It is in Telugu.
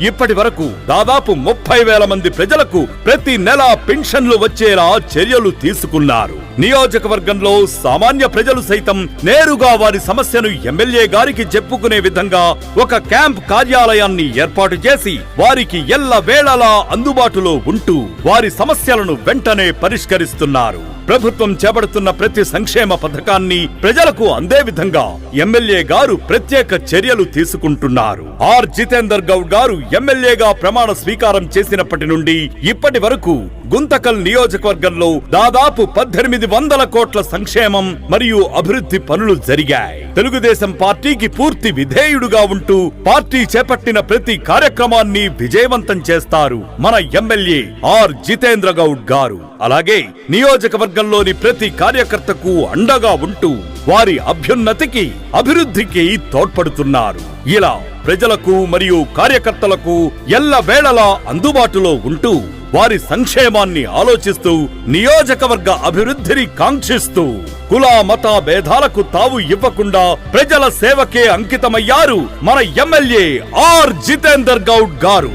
ఇప్పటి వరకు దాదాపు 30,000 మంది ప్రజలకు ప్రతి నెల పెన్షన్లు వచ్చేలా చర్యలు తీసుకున్నారు. నియోజకవర్గంలో సామాన్య ప్రజలు సైతం నేరుగా వారి సమస్యను ఎమ్మెల్యే గారికి చెప్పుకునే విధంగా ఒక క్యాంప్ కార్యాలయాన్ని ఏర్పాటు చేసి వారికి ఎల్లవేళలా అందుబాటులో ఉంటూ వారి సమస్యలను వెంటనే పరిష్కరిస్తున్నారు. ప్రభుత్వం చేపడుతున్న ప్రతి సంక్షేమ పథకాన్ని ప్రజలకు అందే విధంగా ఎమ్మెల్యే గారు ప్రత్యేక చర్యలు తీసుకుంటున్నారు. ఆర్ జితేందర్ గౌడ్ గారు ఎమ్మెల్యేగా ప్రమాణ స్వీకారం చేసినప్పటి నుండి ఇప్పటి వరకు గుంతకల్ నియోజకవర్గంలో దాదాపు 1800 కోట్ల సంక్షేమం మరియు అభివృద్ధి పనులు జరిగాయి. తెలుగుదేశం పార్టీకి పూర్తి విధేయుడుగా ఉంటూ పార్టీ చేపట్టిన ప్రతి కార్యక్రమాన్ని విజయవంతం చేస్తారు మన ఎమ్మెల్యే ఆర్ జితేంద్ర గౌడ్ గారు. అలాగే నియోజకవర్గంలోని ప్రతి కార్యకర్తకు అండగా ఉంటూ వారి అభ్యున్నతికి అభివృద్ధికి తోడ్పడుతున్నారు. ఇలా ప్రజలకు మరియు కార్యకర్తలకు ఎల్లవేళలా అందుబాటులో ఉంటూ వారి సంక్షేమాన్ని ఆలోచిస్తూ నియోజకవర్గ అభివృద్ధిని కాంక్షిస్తూ కుల మత భేదాలకు తావు ఇవ్వకుండా ప్రజల సేవకే అంకితమయ్యారు మన ఎమ్మెల్యే ఆర్ జితేందర్ గౌడ్ గారు.